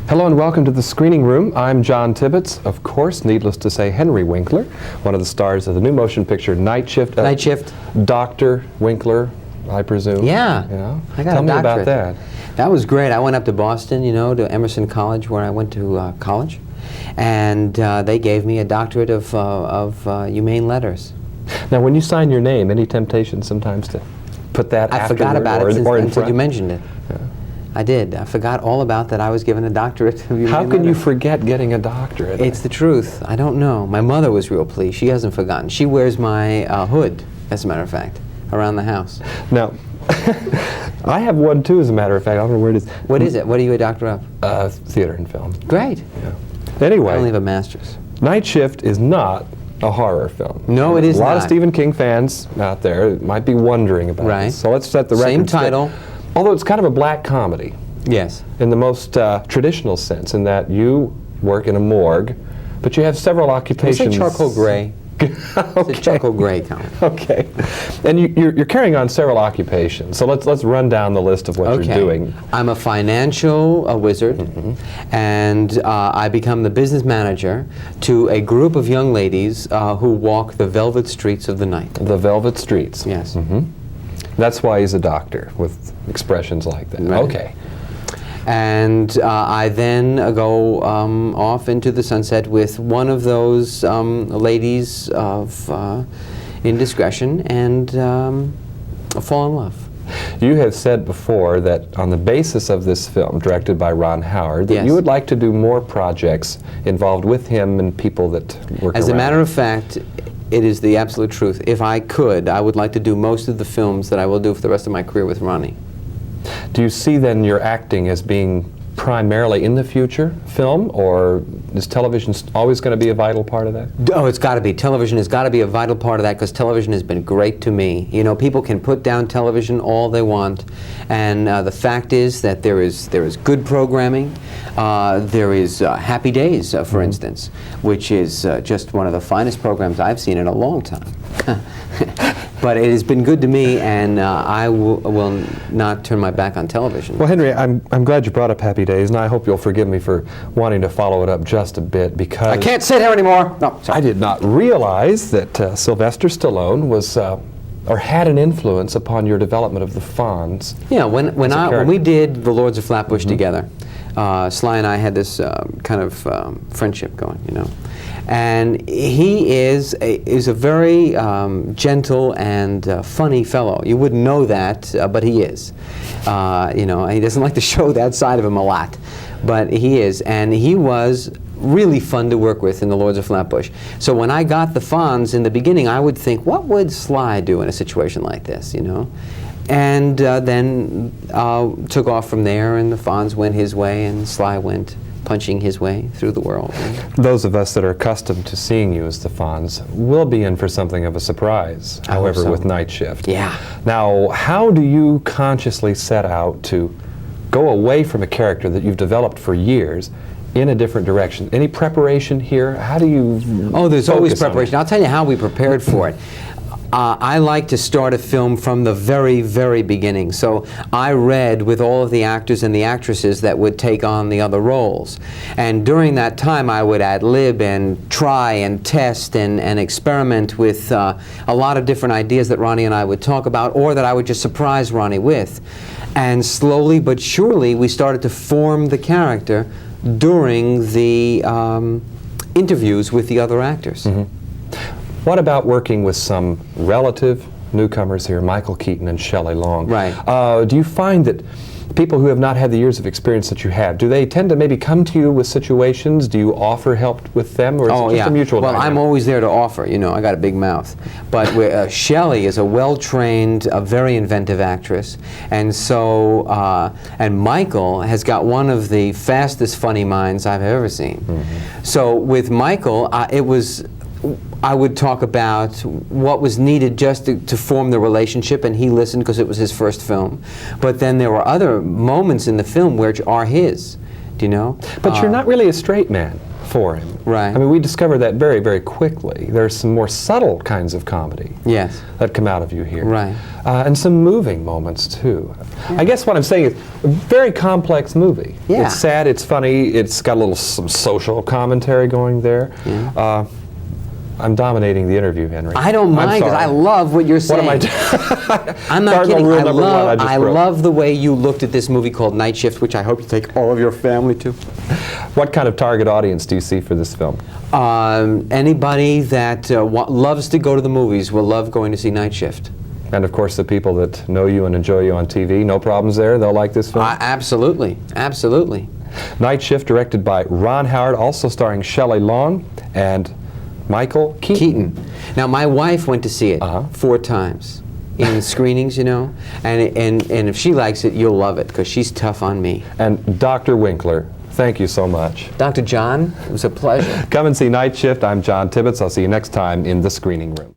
Hello and welcome to the Screening Room. I'm John Tibbetts, of course, needless to say, Henry Winkler, one of the stars of the new motion picture Night Shift. Night Shift. Dr. Winkler, I presume. Yeah. Yeah. I got Tell a me about doctorate. that. That was great. I went up to Boston, to Emerson College, where I went to college, and they gave me a doctorate of humane letters. Now, when you sign your name, any temptation sometimes to put that I afterward forgot about it or in until front? you mentioned it. Yeah. I did. I forgot all about that I was given a doctorate of humane How can you letters. forget getting a doctorate? It's the truth. I don't know. My mother was real pleased. She hasn't forgotten. She wears my hood, as a matter of fact, around the house. Now, I have one too, as a matter of fact. I don't know where it is. What is it? What are you a doctor of? Theater and film. Great. Yeah. Anyway. I only have a master's. Night Shift is not a horror film. No, it is not. A lot of not. Stephen King fans out there might be wondering about Right. this. So let's set the record Same straight. title. Although it's kind of a black comedy Yes. in the most traditional sense, in that you work in a morgue, but you have several occupations. It's a charcoal gray. Okay. It's a charcoal gray color. Okay. And you're carrying on several occupations. So let's run down the list of what you're doing. I'm a financial wizard, and I become the business manager to a group of young ladies who walk the velvet streets of the night. The velvet streets. Yes. That's why he's a doctor, with expressions like that. Right. Okay. And I then go off into the sunset with one of those ladies of indiscretion and fall in love. You have said before that on the basis of this film, directed by Ron Howard, that Yes. you would like to do more projects involved with him and people that work As around a matter him. of fact, it is the absolute truth. If I could, I would like to do most of the films that I will do for the rest of my career with Ronnie. Do you see then your acting as being primarily in the future film, or is television always going to be a vital part of that? Oh, it's got to be. Television has got to be a vital part of that, because television has been great to me. You know, people can put down television all they want, and the fact is that there is good programming. There is Happy Days, for instance, which is just one of the finest programs I've seen in a long time. But it has been good to me, and I will not turn my back on television. Well, Henry, I'm glad you brought up Happy Days, and I hope you'll forgive me for wanting to follow it up just a bit, because I can't sit here anymore. No, sorry. I did not realize that Sylvester Stallone was or had an influence upon your development of the Fonz. Yeah, when we did The Lords of Flatbush together, Sly and I had this kind of friendship going, And he is a very gentle and funny fellow. You wouldn't know that, but he is. He doesn't like to show that side of him a lot, but he is. And he was really fun to work with in The Lords of Flatbush. So when I got the Fonz in the beginning, I would think, what would Sly do in a situation like this, And then took off from there, and the Fonz went his way, and Sly went punching his way through the world. Those of us that are accustomed to seeing you as the Fonz will be in for something of a surprise, I hope however, so. with Night Shift. Yeah. Now, how do you consciously set out to go away from a character that you've developed for years in a different direction? Any preparation here? How do you Oh, there's always focus on it? preparation. I'll tell you how we prepared for it. I like to start a film from the very, very beginning. So I read with all of the actors and the actresses that would take on the other roles. And during that time, I would ad-lib and try and test and experiment with a lot of different ideas that Ronnie and I would talk about, or that I would just surprise Ronnie with. And slowly but surely, we started to form the character during the interviews with the other actors. What about working with some relative newcomers here, Michael Keaton and Shelley Long? Right. Do you find that people who have not had the years of experience that you have, do they tend to maybe come to you with situations? Do you offer help with them, or is it just a mutual Well, dynamic? I'm always there to offer. I got a big mouth. But Shelley is a well-trained, very inventive actress, and so and Michael has got one of the fastest funny minds I've ever seen. So with Michael, I would talk about what was needed just to form the relationship, and he listened because it was his first film. But then there were other moments in the film which are his, do you know? But you're not really a straight man for him. Right. I mean, we discovered that very, very quickly. There's some more subtle kinds of comedy Yes. that come out of you here. Right. And some moving moments, too. I guess what I'm saying is, a very complex movie. Yeah. It's sad, it's funny, it's got a little some social commentary going there. Yeah. I'm dominating the interview, Henry. I don't mind, because I love what you're saying. What am I doing? I'm not Cardinal kidding. rule I number one, I just broke. love the way you looked at this movie called Night Shift, which I hope you take all of your family to. What kind of target audience do you see for this film? Anybody that loves to go to the movies will love going to see Night Shift. And of course, the people that know you and enjoy you on TV, no problems there. They'll like this film. Absolutely, absolutely. Night Shift, directed by Ron Howard, also starring Shelley Long and Michael Keaton. Now, my wife went to see it 4 times in screenings, you know, and if she likes it, you'll love it, because she's tough on me. And Dr. Winkler, thank you so much. Dr. John, it was a pleasure. Come and see Night Shift. I'm John Tibbetts. I'll see you next time in the screening room.